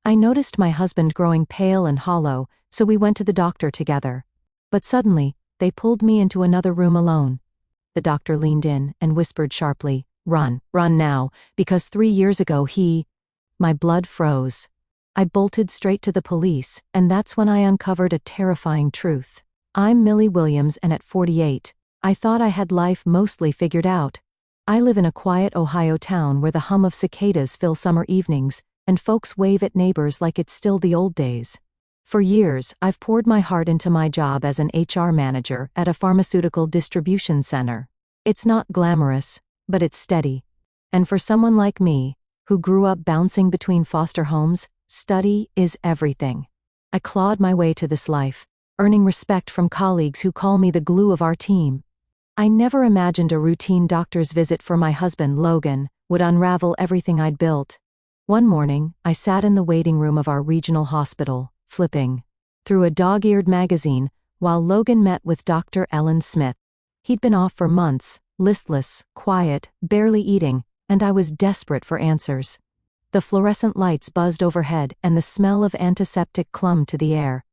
I noticed my husband growing pale and hollow, so we went to the doctor together. But suddenly, they pulled me into another room alone. The doctor leaned in and whispered sharply, "Run, run now, because 3 years ago he—" My blood froze. I bolted straight to the police, and that's when I uncovered a terrifying truth. I'm Millie Williams, and at 48, I thought I had life mostly figured out. I live in a quiet Ohio town where the hum of cicadas fill summer evenings, and folks wave at neighbors like it's still the old days. For years, I've poured my heart into my job as an HR manager at a pharmaceutical distribution center. It's not glamorous, but it's steady. And for someone like me, who grew up bouncing between foster homes, study is everything. I clawed my way to this life, earning respect from colleagues who call me the glue of our team. I never imagined a routine doctor's visit for my husband, Logan, would unravel everything I'd built. One morning, I sat in the waiting room of our regional hospital, flipping through a dog-eared magazine, while Logan met with Dr. Ellen Smith. He'd been off for months, listless, quiet, barely eating, and I was desperate for answers. The fluorescent lights buzzed overhead and the smell of antiseptic clung to the air.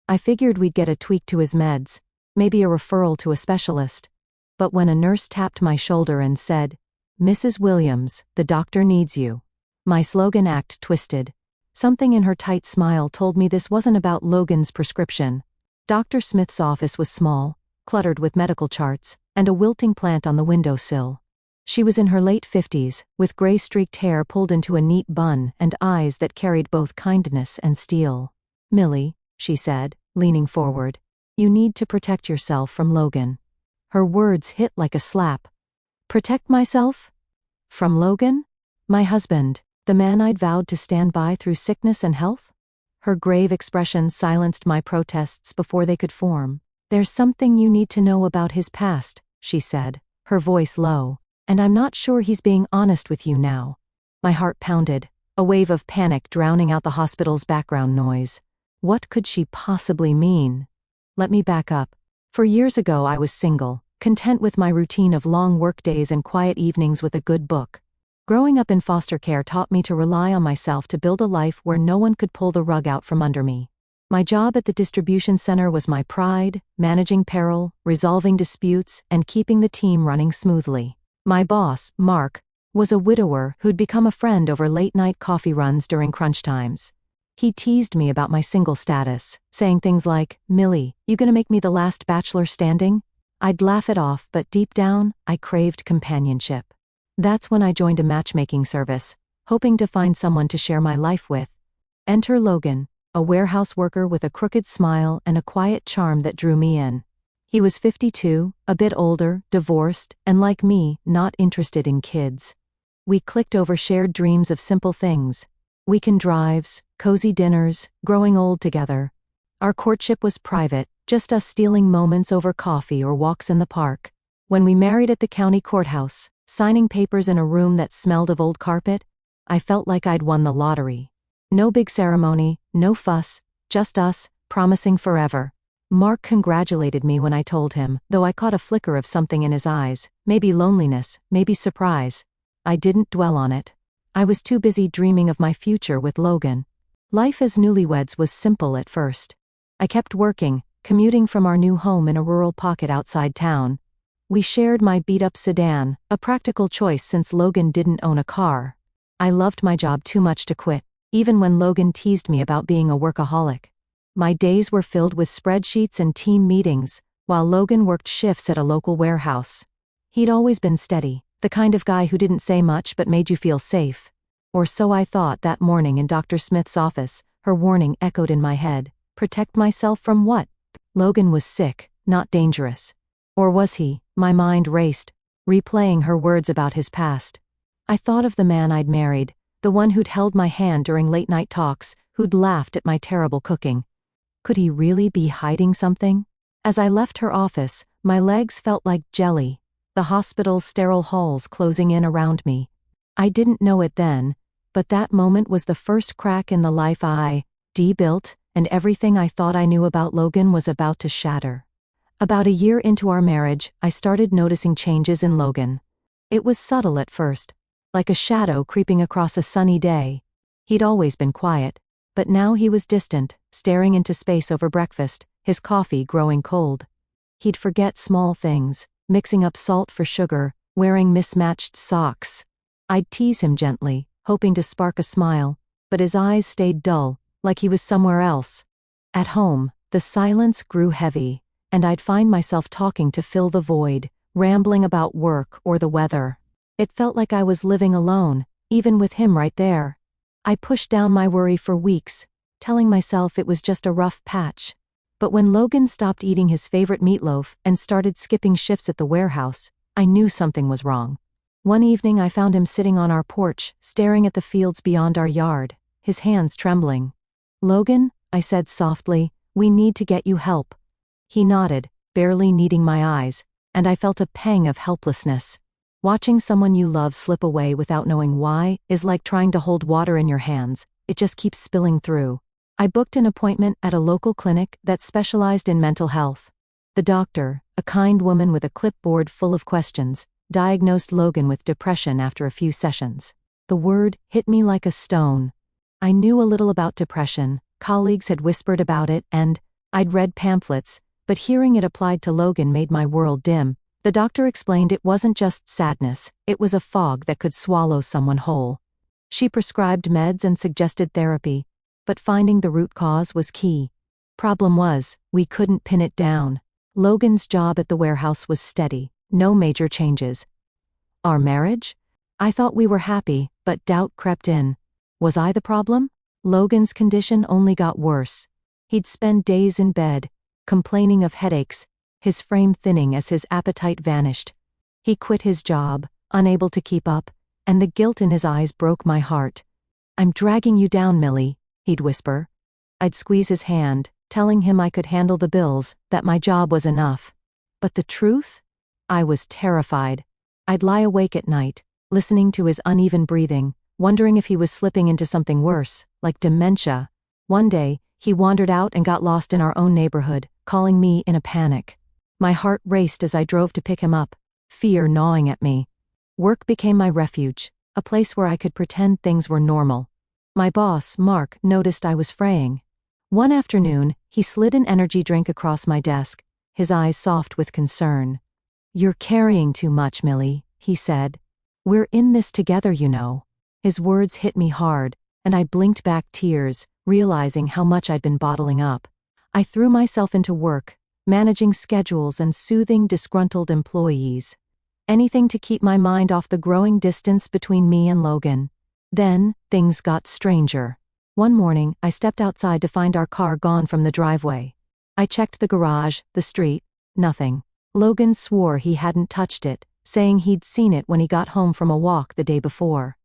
I figured we'd get a tweak to his meds, maybe a referral to a specialist. But when a nurse tapped my shoulder and said, "Mrs. Williams, the doctor needs you," my slogan act twisted. Something in her tight smile told me this wasn't about Logan's prescription. Dr. Smith's office was small, cluttered with medical charts, and a wilting plant on the windowsill. She was in her late 50s, with gray-streaked hair pulled into a neat bun and eyes that carried both kindness and steel. "Millie," she said, leaning forward, "you need to protect yourself from Logan." Her words hit like a slap. Protect myself? From Logan? My husband, the man I'd vowed to stand by through sickness and health? Her grave expression silenced my protests before they could form. "There's something you need to know about his past," she said, her voice low, "and I'm not sure he's being honest with you now." My heart pounded, a wave of panic drowning out the hospital's background noise. What could she possibly mean? Let me back up. For years ago I was single, content with my routine of long workdays and quiet evenings with a good book. Growing up in foster care taught me to rely on myself to build a life where no one could pull the rug out from under me. My job at the distribution center was my pride, managing peril, resolving disputes, and keeping the team running smoothly. My boss, Mark, was a widower who'd become a friend over late-night coffee runs during crunch times. He teased me about my single status, saying things like, "Millie, you gonna make me the last bachelor standing?" I'd laugh it off, but deep down, I craved companionship. That's when I joined a matchmaking service, hoping to find someone to share my life with. Enter Logan, a warehouse worker with a crooked smile and a quiet charm that drew me in. He was 52, a bit older, divorced, and like me, not interested in kids. We clicked over shared dreams of simple things. Weekend drives, cozy dinners, growing old together. Our courtship was private, just us stealing moments over coffee or walks in the park. When we married at the county courthouse, signing papers in a room that smelled of old carpet, I felt like I'd won the lottery. No big ceremony, no fuss, just us, promising forever. Mark congratulated me when I told him, though I caught a flicker of something in his eyes, maybe loneliness, maybe surprise. I didn't dwell on it. I was too busy dreaming of my future with Logan. Life as newlyweds was simple at first. I kept working, commuting from our new home in a rural pocket outside town. We shared my beat-up sedan, a practical choice since Logan didn't own a car. I loved my job too much to quit, even when Logan teased me about being a workaholic. My days were filled with spreadsheets and team meetings, while Logan worked shifts at a local warehouse. He'd always been steady, the kind of guy who didn't say much but made you feel safe. Or so I thought that morning in Dr. Smith's office, her warning echoed in my head. Protect myself from what? Logan was sick, not dangerous. Or was he? My mind raced, replaying her words about his past. I thought of the man I'd married, the one who'd held my hand during late-night talks, who'd laughed at my terrible cooking. Could he really be hiding something? As I left her office, my legs felt like jelly, the hospital's sterile halls closing in around me. I didn't know it then, but that moment was the first crack in the life I built, and everything I thought I knew about Logan was about to shatter. About a year into our marriage, I started noticing changes in Logan. It was subtle at first, like a shadow creeping across a sunny day. He'd always been quiet, But now he was distant, staring into space over breakfast, his coffee growing cold. He'd forget small things, mixing up salt for sugar, wearing mismatched socks. I'd tease him gently, hoping to spark a smile, but his eyes stayed dull, like he was somewhere else. At home, the silence grew heavy, and I'd find myself talking to fill the void, rambling about work or the weather. It felt like I was living alone, even with him right there. I pushed down my worry for weeks, telling myself it was just a rough patch. But when Logan stopped eating his favorite meatloaf and started skipping shifts at the warehouse, I knew something was wrong. One evening I found him sitting on our porch, staring at the fields beyond our yard, his hands trembling. "Logan," I said softly, "we need to get you help." He nodded, barely needing my eyes, and I felt a pang of helplessness. Watching someone you love slip away without knowing why is like trying to hold water in your hands. It just keeps spilling through. I booked an appointment at a local clinic that specialized in mental health. The doctor, a kind woman with a clipboard full of questions, diagnosed Logan with depression after a few sessions. The word hit me like a stone. I knew a little about depression, colleagues had whispered about it, and I'd read pamphlets, but hearing it applied to Logan made my world dim. The doctor explained it wasn't just sadness, it was a fog that could swallow someone whole. She prescribed meds and suggested therapy, but finding the root cause was key. Problem was, we couldn't pin it down. Logan's job at the warehouse was steady, no major changes. Our marriage? I thought we were happy, but doubt crept in. Was I the problem? Logan's condition only got worse. He'd spend days in bed, complaining of headaches, his frame thinning as his appetite vanished. He quit his job, unable to keep up, and the guilt in his eyes broke my heart. "I'm dragging you down, Millie," he'd whisper. I'd squeeze his hand, telling him I could handle the bills, that my job was enough. But the truth? I was terrified. I'd lie awake at night, listening to his uneven breathing, wondering if he was slipping into something worse, like dementia. One day, he wandered out and got lost in our own neighborhood, calling me in a panic. My heart raced as I drove to pick him up, fear gnawing at me. Work became my refuge, a place where I could pretend things were normal. My boss, Mark, noticed I was fraying. One afternoon, he slid an energy drink across my desk, his eyes soft with concern. "You're carrying too much, Millie," he said. "We're in this together, you know." His words hit me hard, and I blinked back tears, realizing how much I'd been bottling up. I threw myself into work, managing schedules and soothing disgruntled employees. Anything to keep my mind off the growing distance between me and Logan. Then, things got stranger. One morning, I stepped outside to find our car gone from the driveway. I checked the garage, the street, nothing. Logan swore he hadn't touched it, saying he'd seen it when he got home from a walk the day before.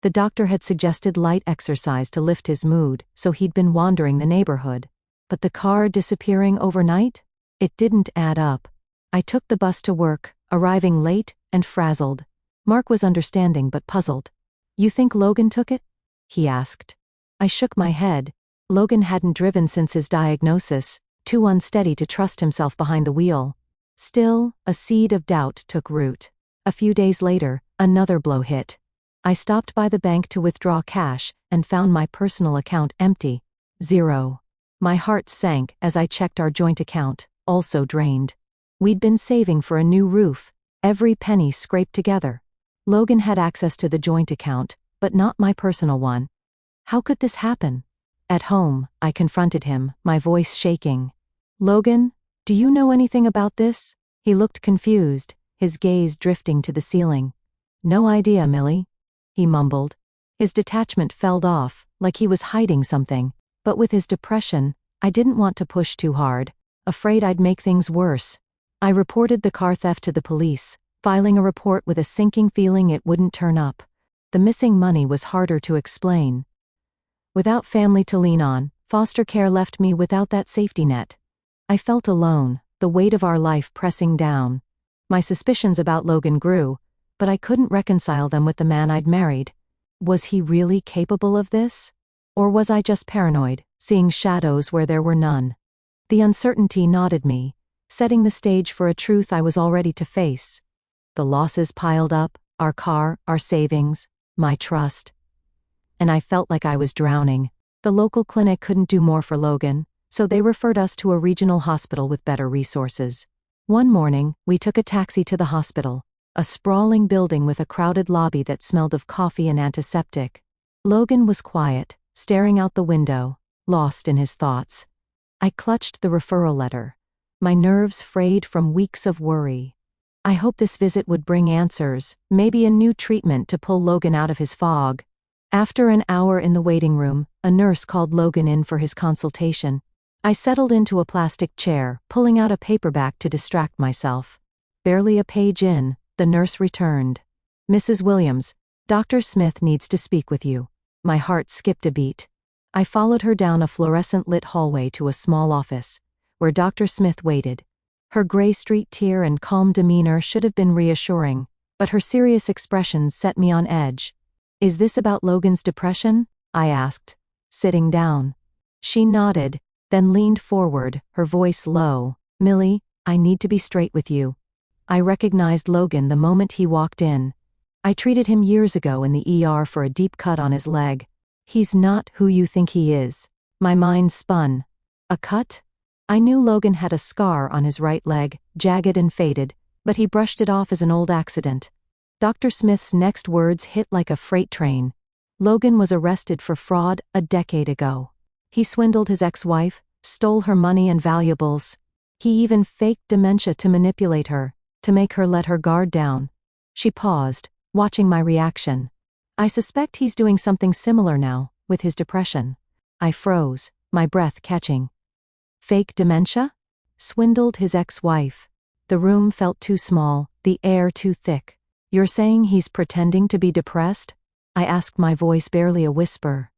The doctor had suggested light exercise to lift his mood, so he'd been wandering the neighborhood. But the car disappearing overnight? It didn't add up. I took the bus to work, arriving late and frazzled. Mark was understanding but puzzled. "You think Logan took it?" he asked. I shook my head. Logan hadn't driven since his diagnosis, too unsteady to trust himself behind the wheel. Still, a seed of doubt took root. A few days later, another blow hit. I stopped by the bank to withdraw cash and found my personal account empty. Zero. My heart sank as I checked our joint account, also drained. We'd been saving for a new roof, every penny scraped together. Logan had access to the joint account, but not my personal one. How could this happen? At home, I confronted him, my voice shaking. "Logan, do you know anything about this?" He looked confused, his gaze drifting to the ceiling. "No idea, Millie," he mumbled. His detachment fell off, like he was hiding something, but with his depression, I didn't want to push too hard, afraid I'd make things worse. I reported the car theft to the police, filing a report with a sinking feeling it wouldn't turn up. The missing money was harder to explain. Without family to lean on, foster care left me without that safety net. I felt alone, the weight of our life pressing down. My suspicions about Logan grew, but I couldn't reconcile them with the man I'd married. Was he really capable of this? Or was I just paranoid, seeing shadows where there were none? The uncertainty knotted me, setting the stage for a truth I was all ready to face. The losses piled up, our car, our savings, my trust. And I felt like I was drowning. The local clinic couldn't do more for Logan, so they referred us to a regional hospital with better resources. One morning, we took a taxi to the hospital, a sprawling building with a crowded lobby that smelled of coffee and antiseptic. Logan was quiet, staring out the window, lost in his thoughts. I clutched the referral letter, my nerves frayed from weeks of worry. I hoped this visit would bring answers, maybe a new treatment to pull Logan out of his fog. After an hour in the waiting room, a nurse called Logan in for his consultation. I settled into a plastic chair, pulling out a paperback to distract myself. Barely a page in, the nurse returned. "Mrs. Williams, Dr. Smith needs to speak with you." My heart skipped a beat. I followed her down a fluorescent-lit hallway to a small office, where Dr. Smith waited. Her gray street tear and calm demeanor should have been reassuring, but her serious expression set me on edge. "Is this about Logan's depression?" I asked, sitting down. She nodded, then leaned forward, her voice low. "Millie, I need to be straight with you." I recognized Logan the moment he walked in. I treated him years ago in the ER for a deep cut on his leg. "He's not who you think he is." My mind spun. A cut? I knew Logan had a scar on his right leg, jagged and faded, but he brushed it off as an old accident. Dr. Smith's next words hit like a freight train. Logan was arrested for fraud a decade ago. He swindled his ex-wife, stole her money and valuables. He even faked dementia to manipulate her, to make her let her guard down. She paused, watching my reaction. "I suspect he's doing something similar now, with his depression." I froze, my breath catching. Fake dementia? Swindled his ex-wife. The room felt too small, the air too thick. "You're saying he's pretending to be depressed?" I asked, my voice barely a whisper.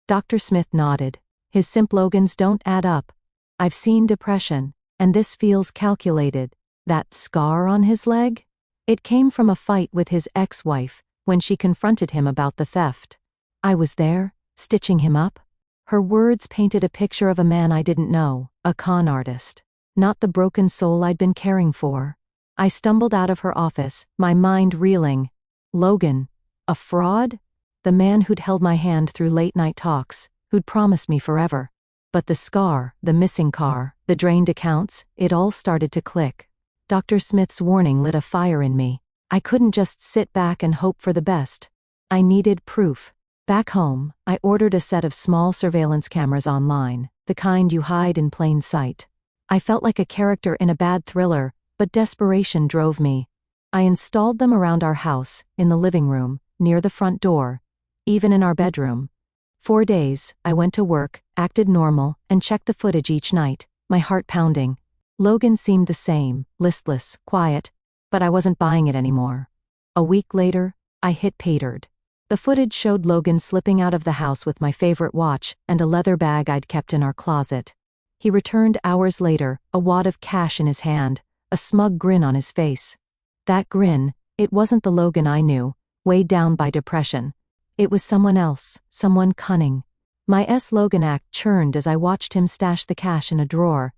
Dr. Smith nodded. His simplogans don't add up. "I've seen depression, and this feels calculated." That scar on his leg? It came from a fight with his ex-wife, when she confronted him about the theft. I was there, stitching him up. Her words painted a picture of a man I didn't know, a con artist. Not the broken soul I'd been caring for. I stumbled out of her office, my mind reeling. Logan, a fraud? The man who'd held my hand through late-night talks, who'd promised me forever. But the scar, the missing car, the drained accounts, it all started to click. Dr. Smith's warning lit a fire in me. I couldn't just sit back and hope for the best. I needed proof. Back home, I ordered a set of small surveillance cameras online, the kind you hide in plain sight. I felt like a character in a bad thriller, but desperation drove me. I installed them around our house, in the living room, near the front door, even in our bedroom. 4 days, I went to work, acted normal, and checked the footage each night, my heart pounding. Logan seemed the same, listless, quiet, but I wasn't buying it anymore. A week later, I hit pay dirt. The footage showed Logan slipping out of the house with my favorite watch and a leather bag I'd kept in our closet. He returned hours later, a wad of cash in his hand, a smug grin on his face. That grin, it wasn't the Logan I knew, weighed down by depression. It was someone else, someone cunning. My Logan act churned as I watched him stash the cash in a drawer.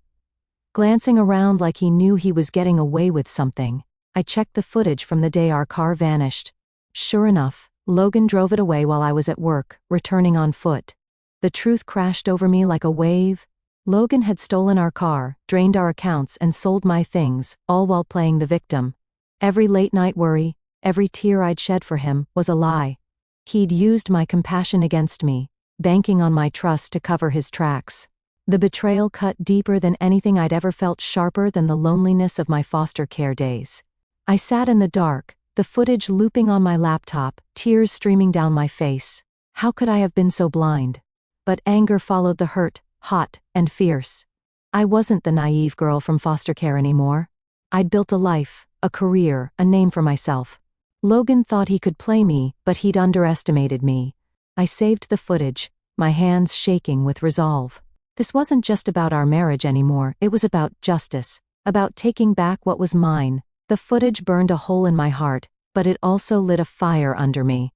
Glancing around like he knew he was getting away with something, I checked the footage from the day our car vanished. Sure enough, Logan drove it away while I was at work, returning on foot. The truth crashed over me like a wave. Logan had stolen our car, drained our accounts, and sold my things, all while playing the victim. Every late-night worry, every tear I'd shed for him, was a lie. He'd used my compassion against me, banking on my trust to cover his tracks. The betrayal cut deeper than anything I'd ever felt, sharper than the loneliness of my foster care days. I sat in the dark, the footage looping on my laptop, tears streaming down my face. How could I have been so blind? But anger followed the hurt, hot and fierce. I wasn't the naive girl from foster care anymore. I'd built a life, a career, a name for myself. Logan thought he could play me, but he'd underestimated me. I saved the footage, my hands shaking with resolve. This wasn't just about our marriage anymore, it was about justice, about taking back what was mine. The footage burned a hole in my heart, but it also lit a fire under me.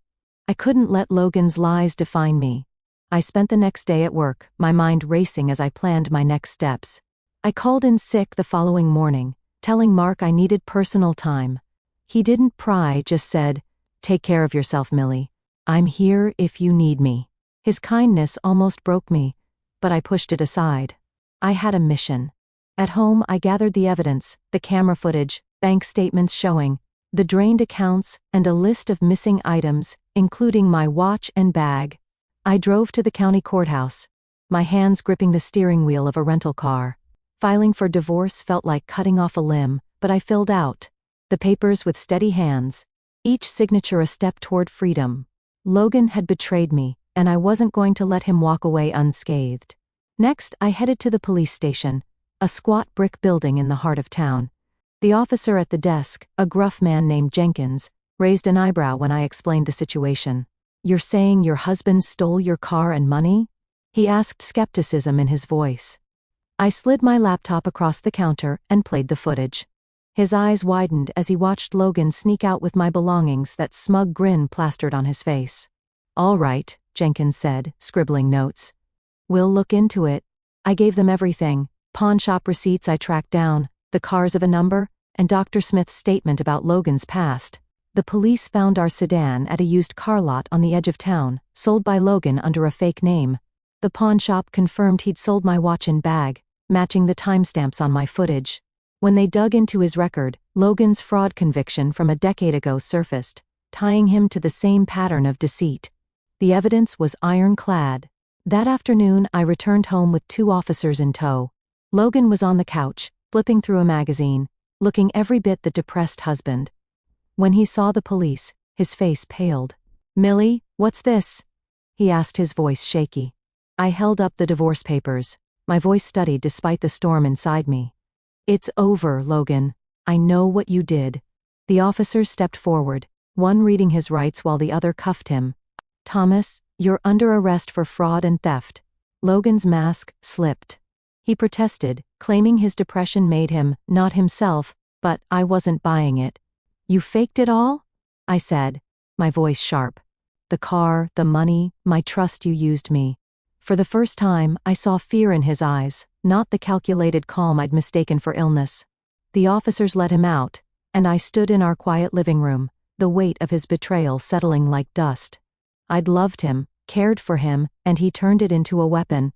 I couldn't let Logan's lies define me. I spent the next day at work, my mind racing as I planned my next steps. I called in sick the following morning, telling Mark I needed personal time. He didn't pry, just said, "Take care of yourself, Millie. I'm here if you need me." His kindness almost broke me, but I pushed it aside. I had a mission. At home, I gathered the evidence, the camera footage, bank statements showing, the drained accounts, and a list of missing items, including my watch and bag. I drove to the county courthouse, my hands gripping the steering wheel of a rental car. Filing for divorce felt like cutting off a limb, but I filled out the papers with steady hands, each signature a step toward freedom. Logan had betrayed me, and I wasn't going to let him walk away unscathed. Next, I headed to the police station, a squat brick building in the heart of town. The officer at the desk, a gruff man named Jenkins, raised an eyebrow when I explained the situation. "You're saying your husband stole your car and money?" he asked, skepticism in his voice. I slid my laptop across the counter and played the footage. His eyes widened as he watched Logan sneak out with my belongings, that smug grin plastered on his face. "All right," Jenkins said, scribbling notes. "We'll look into it." I gave them everything: pawn shop receipts I tracked down, the cars of a number, and Dr. Smith's statement about Logan's past. The police found our sedan at a used car lot on the edge of town, sold by Logan under a fake name. The pawn shop confirmed he'd sold my watch and bag, matching the timestamps on my footage. When they dug into his record, Logan's fraud conviction from a decade ago surfaced, tying him to the same pattern of deceit. The evidence was ironclad. That afternoon, I returned home with 2 officers in tow. Logan was on the couch, flipping through a magazine, looking every bit the depressed husband. When he saw the police, his face paled. "Millie, what's this?" he asked, his voice shaky. I held up the divorce papers, my voice steadied despite the storm inside me. "It's over, Logan. I know what you did." The officers stepped forward, one reading his rights while the other cuffed him. "Thomas, you're under arrest for fraud and theft." Logan's mask slipped. He protested, claiming his depression made him not himself, but I wasn't buying it. "You faked it all?" I said, my voice sharp. "The car, the money, my trust. You used me." For the first time, I saw fear in his eyes, not the calculated calm I'd mistaken for illness. The officers let him out, and I stood in our quiet living room, the weight of his betrayal settling like dust. I'd loved him, cared for him, and he turned it into a weapon.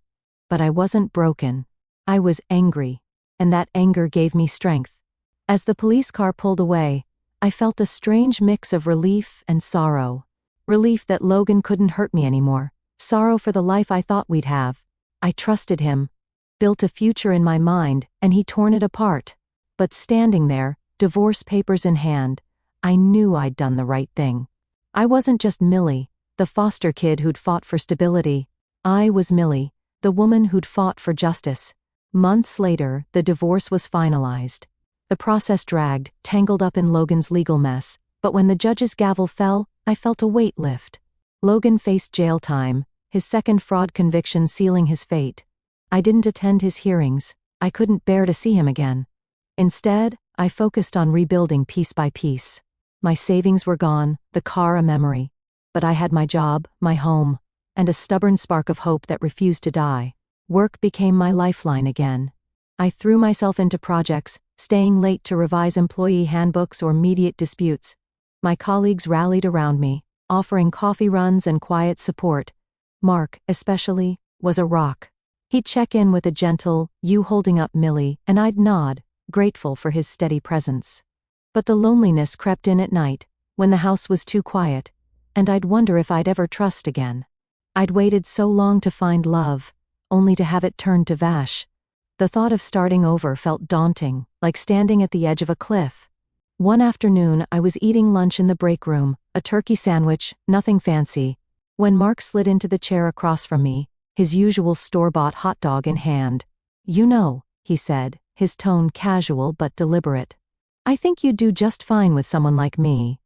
But I wasn't broken. I was angry, and that anger gave me strength. As the police car pulled away, I felt a strange mix of relief and sorrow. Relief that Logan couldn't hurt me anymore. Sorrow for the life I thought we'd have. I trusted him, built a future in my mind, and he torn it apart. But standing there, divorce papers in hand, I knew I'd done the right thing. I wasn't just Millie, the foster kid who'd fought for stability. I was Millie, the woman who'd fought for justice. Months later, the divorce was finalized. The process dragged, tangled up in Logan's legal mess, but when the judge's gavel fell, I felt a weight lift. Logan faced jail time, his second fraud conviction sealing his fate. I didn't attend his hearings. I couldn't bear to see him again. Instead, I focused on rebuilding piece by piece. My savings were gone, the car a memory. But I had my job, my home, and a stubborn spark of hope that refused to die. Work became my lifeline again. I threw myself into projects, staying late to revise employee handbooks or mediate disputes. My colleagues rallied around me, offering coffee runs and quiet support. Mark, especially, was a rock. He'd check in with a gentle, "You holding up, Millie," and I'd nod, grateful for his steady presence. But the loneliness crept in at night, when the house was too quiet, and I'd wonder if I'd ever trust again. I'd waited so long to find love, only to have it turned to Vash. The thought of starting over felt daunting, like standing at the edge of a cliff. One afternoon, I was eating lunch in the break room, a turkey sandwich, nothing fancy, when Mark slid into the chair across from me, his usual store-bought hot dog in hand. "You know," he said, his tone casual but deliberate, "I think you'd do just fine with someone like me."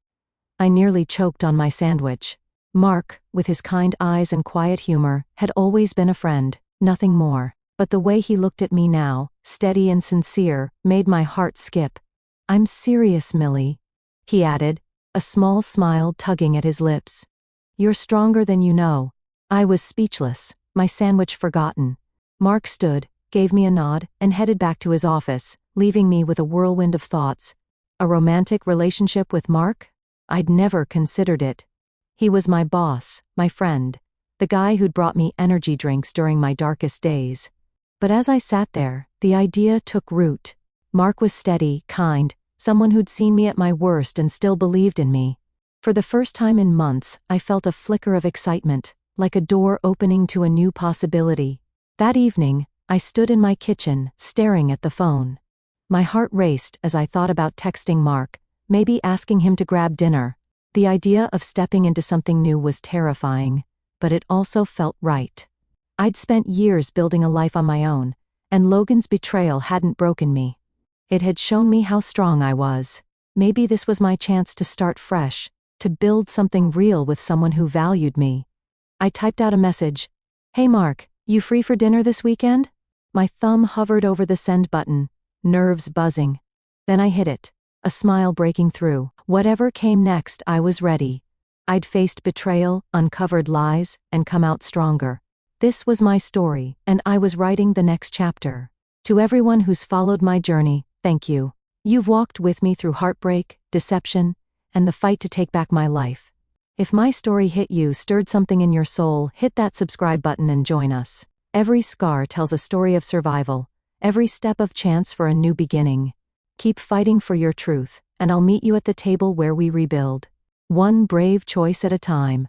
I nearly choked on my sandwich. Mark, with his kind eyes and quiet humor, had always been a friend, nothing more. But the way he looked at me now, steady and sincere, made my heart skip. "I'm serious, Millie," he added, a small smile tugging at his lips. "You're stronger than you know." I was speechless, my sandwich forgotten. Mark stood, gave me a nod, and headed back to his office, leaving me with a whirlwind of thoughts. A romantic relationship with Mark? I'd never considered it. He was my boss, my friend. the guy who'd brought me energy drinks during my darkest days. But as I sat there, the idea took root. Mark was steady, kind, someone who'd seen me at my worst and still believed in me. For the first time in months, I felt a flicker of excitement, like a door opening to a new possibility. That evening, I stood in my kitchen, staring at the phone. My heart raced as I thought about texting Mark, maybe asking him to grab dinner. The idea of stepping into something new was terrifying, but it also felt right. I'd spent years building a life on my own, and Logan's betrayal hadn't broken me. It had shown me how strong I was. Maybe this was my chance to start fresh, to build something real with someone who valued me. I typed out a message. "Hey Mark, you free for dinner this weekend?" My thumb hovered over the send button, nerves buzzing. Then I hit it, a smile breaking through. Whatever came next, I was ready. I'd faced betrayal, uncovered lies, and come out stronger. This was my story, and I was writing the next chapter. To everyone who's followed my journey, thank you. You've walked with me through heartbreak, deception, and the fight to take back my life. If my story hit you, stirred something in your soul, hit that subscribe button and join us. Every scar tells a story of survival, every step of chance for a new beginning. Keep fighting for your truth, and I'll meet you at the table where we rebuild. One brave choice at a time.